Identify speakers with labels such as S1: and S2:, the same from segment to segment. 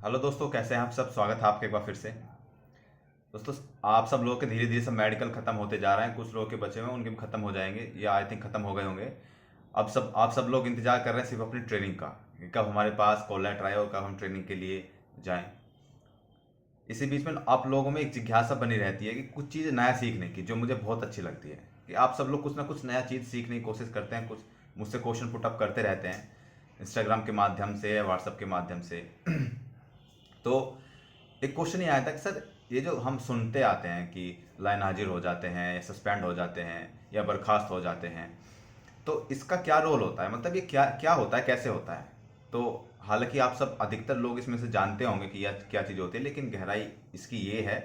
S1: Hello दोस्तों, कैसे हैं आप सब। स्वागत है आपका एक बार फिर से। दोस्तों, आप सब लोगों के धीरे धीरे सब मेडिकल खत्म होते जा रहे हैं। कुछ लोगों के बचे हुए हैं, उनके भी खत्म हो जाएंगे या आई थिंक खत्म हो गए होंगे। अब सब आप सब लोग इंतजार कर रहे हैं सिर्फ अपनी ट्रेनिंग का कि कब हमारे पास कॉल लेटर आए और कब हम ट्रेनिंग के लिए जाएं। इसी बीच में आप लोगों में एक जिज्ञासा बनी रहती है कि कुछ चीज़ नया सीखने की, जो मुझे बहुत अच्छी लगती है कि आप सब लोग कुछ ना कुछ नया चीज़ सीखने की कोशिश करते हैं। कुछ मुझसे क्वेश्चन पुटअप करते रहते हैं इंस्टाग्राम के माध्यम से या व्हाट्सएप के माध्यम से। तो एक क्वेश्चन ये आया था कि सर, ये जो हम सुनते आते हैं कि लाइन हाजिर हो जाते हैं या सस्पेंड हो जाते हैं या बर्खास्त हो जाते हैं, तो इसका क्या रोल होता है, मतलब ये क्या क्या होता है, कैसे होता है। तो हालांकि आप सब अधिकतर लोग इसमें से जानते होंगे कि यह क्या चीज़ होती है, लेकिन गहराई इसकी ये है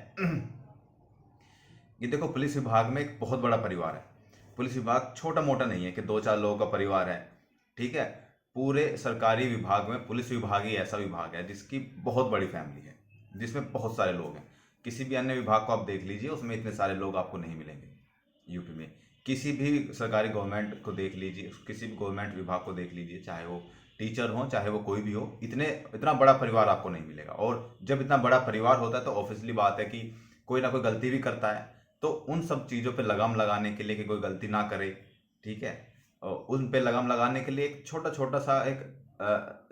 S1: कि देखो, पुलिस विभाग में एक बहुत बड़ा परिवार है। पुलिस विभाग छोटा मोटा नहीं है कि दो चार लोगों का परिवार है। ठीक है। पूरे सरकारी विभाग में पुलिस विभाग ही ऐसा विभाग है जिसकी बहुत बड़ी फैमिली है, जिसमें बहुत सारे लोग हैं। किसी भी अन्य विभाग को आप देख लीजिए, उसमें इतने सारे लोग आपको नहीं मिलेंगे। यूपी में किसी भी सरकारी गवर्नमेंट को देख लीजिए, किसी भी गवर्नमेंट विभाग को देख लीजिए, चाहे वो टीचर हो चाहे वो कोई भी हो, इतना बड़ा परिवार आपको नहीं मिलेगा। और जब इतना बड़ा परिवार होता है तो ऑब्वियसली बात है कि कोई ना कोई गलती भी करता है। तो उन सब चीज़ों पे लगाम लगाने के लिए कि कोई गलती ना करे, ठीक है, और उन पे लगाम लगाने के लिए एक छोटा छोटा सा एक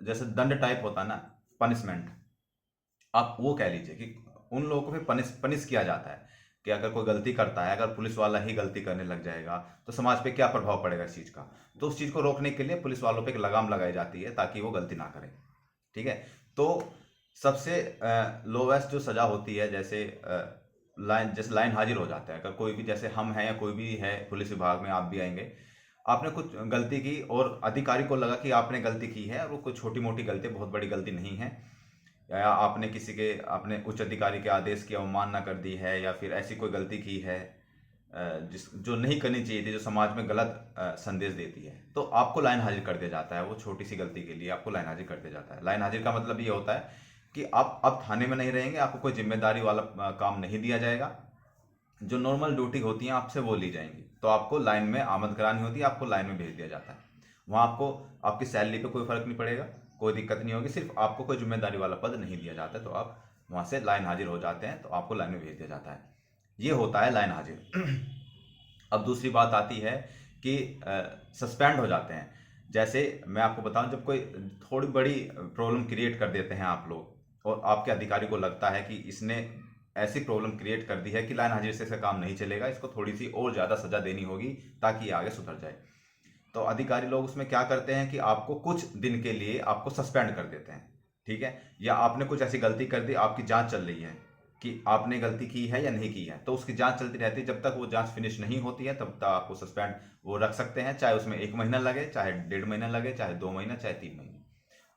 S1: जैसे दंड टाइप होता है ना, पनिशमेंट, आप वो कह लीजिए कि उन लोगों को फिर पनिश पनिश किया जाता है कि अगर कोई गलती करता है, अगर पुलिस वाला ही गलती करने लग जाएगा तो समाज पे क्या प्रभाव पड़ेगा इस चीज़ का। तो उस चीज़ को रोकने के लिए पुलिस वालों पे एक लगाम लगाई जाती है ताकि वो गलती ना करें। ठीक है। तो सबसे लोवेस्ट जो सज़ा होती है, जैसे लाइन हाजिर हो जाता है, अगर कोई भी, जैसे हम हैं या कोई भी है पुलिस विभाग में, आप भी आएंगे, आपने कुछ गलती की और अधिकारी को लगा कि आपने गलती की है और वो कुछ छोटी मोटी गलती, बहुत बड़ी गलती नहीं है, या आपने किसी के अपने उच्च अधिकारी के आदेश की अवमानना कर दी है या फिर ऐसी कोई गलती की है जिस जो नहीं करनी चाहिए थी, जो समाज में गलत संदेश देती है, तो आपको लाइन हाजिर कर दिया जाता है। वो छोटी सी गलती के लिए आपको लाइन हाजिर कर दिया जाता है। लाइन हाजिर का मतलब ये होता है कि आप अब थाने में नहीं रहेंगे, आपको कोई जिम्मेदारी वाला काम नहीं दिया जाएगा। जो नॉर्मल ड्यूटी होती हैं आपसे वो ली जाएंगी, तो आपको लाइन में आमद करानी होती है, आपको लाइन में भेज दिया जाता है। वहाँ आपको आपकी सैलरी पे कोई फर्क नहीं पड़ेगा, कोई दिक्कत नहीं होगी, सिर्फ आपको कोई जिम्मेदारी वाला पद नहीं दिया जाता है, तो आप वहाँ से लाइन हाजिर हो जाते हैं, तो आपको लाइन में भेज दिया जाता है। ये होता है लाइन हाजिर। अब दूसरी बात आती है कि सस्पेंड हो जाते हैं। जैसे मैं आपको बताऊं, जब कोई थोड़ी बड़ी प्रॉब्लम क्रिएट कर देते हैं आप लोग और आपके अधिकारी को लगता है कि इसने ऐसी प्रॉब्लम क्रिएट कर दी है कि लाइन हाजिर से इसका काम नहीं चलेगा, इसको थोड़ी सी और ज़्यादा सज़ा देनी होगी ताकि ये आगे सुधर जाए, तो अधिकारी लोग उसमें क्या करते हैं कि आपको कुछ दिन के लिए आपको सस्पेंड कर देते हैं। ठीक है। या आपने कुछ ऐसी गलती कर दी, आपकी जांच चल रही है कि आपने गलती की है या नहीं की है, तो उसकी जांच चलती रहती है। जब तक वो जांच फिनिश नहीं होती है तब तक आपको सस्पेंड वो रख सकते हैं, चाहे उसमें 1 महीना लगे, चाहे 1.5 महीना लगे, चाहे 2 महीना, चाहे 3 महीने,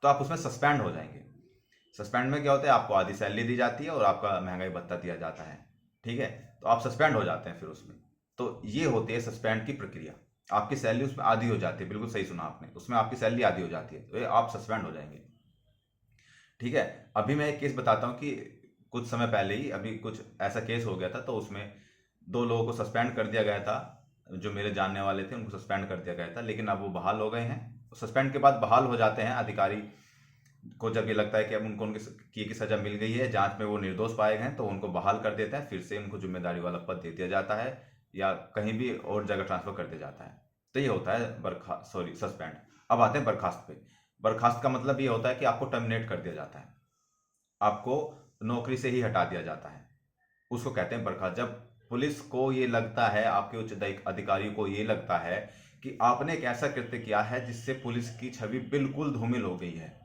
S1: तो आप उसमें सस्पेंड हो जाएंगे। सस्पेंड में क्या होता है, आपको आधी सैलरी दी जाती है और आपका महंगाई भत्ता दिया जाता है। ठीक है। तो आप सस्पेंड हो जाते हैं फिर उसमें। तो ये होती है सस्पेंड की प्रक्रिया। आपकी सैलरी उसमें आधी हो जाती है, बिल्कुल सही सुना आपने, उसमें आपकी सैलरी आधी हो जाती है, तो ये आप सस्पेंड हो जाएंगे। ठीक है। अभी मैं एक केस बताता हूँ कि कुछ समय पहले ही अभी कुछ ऐसा केस हो गया था, तो उसमें 2 लोगों को सस्पेंड कर दिया गया था। जो मेरे जानने वाले थे उनको सस्पेंड कर दिया गया था, लेकिन अब वो बहाल हो गए हैं। सस्पेंड के बाद बहाल हो जाते हैं अधिकारी को, जब ये लगता है कि अब उनको उनकी की सजा मिल गई है, जांच में वो निर्दोष पाए गए हैं, तो उनको बहाल कर देते हैं, फिर से उनको जिम्मेदारी वाला पद दे दिया जाता है या कहीं भी और जगह ट्रांसफर कर दिया जाता है। तो ये होता है सस्पेंड। अब आते हैं बर्खास्त पे। बर्खास्त का मतलब ये होता है कि आपको टर्मिनेट कर दिया जाता है, आपको नौकरी से ही हटा दिया जाता है, उसको कहते हैं बर्खास्त। जब पुलिस को ये लगता है, आपके उच्च अधिकारी को ये लगता है कि आपने एक ऐसा कृत्य किया है जिससे पुलिस की छवि बिल्कुल धूमिल हो गई है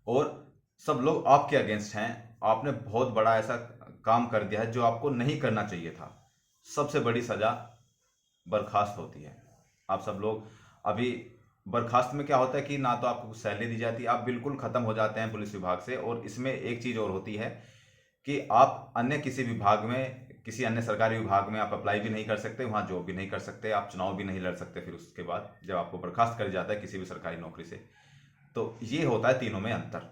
S1: और सब लोग आपके अगेंस्ट हैं, आपने बहुत बड़ा ऐसा काम कर दिया है जो आपको नहीं करना चाहिए था, सबसे बड़ी सजा बर्खास्त होती है। आप सब लोग अभी, बर्खास्त में क्या होता है कि ना तो आपको कुछ सैलरी दी जाती है, आप बिल्कुल ख़त्म हो जाते हैं पुलिस विभाग से। और इसमें एक चीज़ और होती है कि आप अन्य किसी विभाग में, किसी अन्य सरकारी विभाग में आप अप्लाई भी नहीं कर सकते, वहाँ जॉब भी नहीं कर सकते, आप चुनाव भी नहीं लड़ सकते फिर उसके बाद, जब आपको बर्खास्त कर जाता है किसी भी सरकारी नौकरी से। तो ये होता है तीनों में अंतर।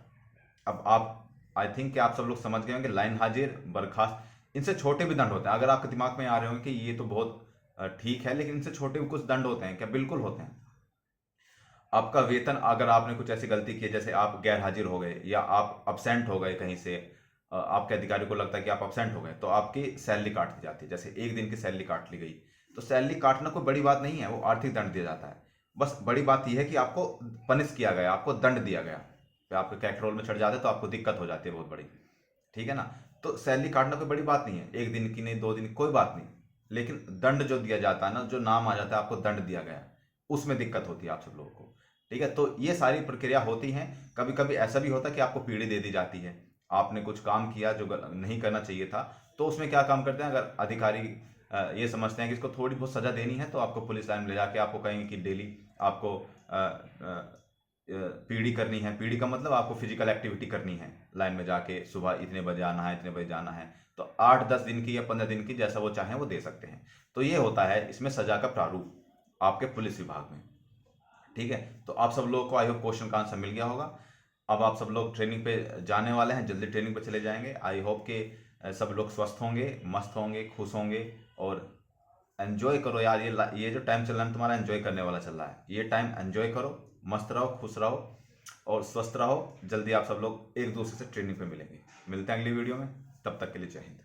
S1: अब आप, आई थिंक कि आप सब लोग समझ गए होंगे, लाइन हाजिर, बर्खास्त, इनसे छोटे भी दंड होते हैं। अगर आपके दिमाग में आ रहे होंगे कि ये तो बहुत ठीक है, लेकिन इनसे छोटे भी कुछ दंड होते हैं क्या, बिल्कुल होते हैं। आपका वेतन, अगर आपने कुछ ऐसी गलती की है, जैसे आप गैर हाजिर हो गए या आप अब्सेंट हो गए कहीं से, आपके अधिकारी को लगता है कि आप अब्सेंट हो गए, तो आपकी सैलरी काट दी जाती है। जैसे एक दिन की सैलरी काट ली गई, तो सैलरी काटना कोई बड़ी बात नहीं है, वो आर्थिक दंड दिया जाता है। बस बड़ी बात यह है कि आपको पनिश किया गया, आपको दंड दिया गया। तो आपके कैक्रोल में चढ़ जाते तो आपको दिक्कत हो जाती है बहुत बड़ी, ठीक है ना। तो सैलरी काटना कोई बड़ी बात नहीं है, एक दिन की नहीं, 2 दिन की, कोई बात नहीं। लेकिन दंड जो दिया जाता है ना, जो नाम आ जाता है आपको दंड दिया गया, उसमें दिक्कत होती है आप सब लोगों को, ठीक है। तो ये सारी प्रक्रिया होती हैं। कभी कभी ऐसा भी होता है कि आपको पीढ़ी दे दी जाती है, आपने कुछ काम किया जो नहीं करना चाहिए था, तो उसमें क्या काम करते हैं, अगर अधिकारी ये समझते हैं कि इसको थोड़ी बहुत सजा देनी है, तो आपको पुलिस लाइन में ले जाके आपको कहेंगे कि डेली आपको पीढ़ी करनी है। पीढ़ी का मतलब आपको फिजिकल एक्टिविटी करनी है, लाइन में जाके सुबह इतने बजे आना है, इतने बजे जाना है। तो 8-10 दिन की या 15 दिन की, जैसा वो चाहें वो दे सकते हैं। तो ये होता है इसमें सजा का प्रारूप आपके पुलिस विभाग में, ठीक है। तो आप सब लोगों को आई होप क्वेश्चन का आंसर मिल गया होगा। अब आप सब लोग ट्रेनिंग पे जाने वाले हैं, जल्दी ट्रेनिंग पे चले जाएंगे। आई होप कि सब लोग स्वस्थ होंगे, मस्त होंगे, खुश होंगे। और एंजॉय करो यार, ये जो टाइम चल रहा है तुम्हारा, एंजॉय करने वाला चल रहा है। ये टाइम एंजॉय करो, मस्त रहो, खुश रहो और स्वस्थ रहो। जल्दी आप सब लोग एक दूसरे से ट्रेनिंग पे मिलेंगे। मिलते हैं अगली वीडियो में, तब तक के लिए जय हिंद।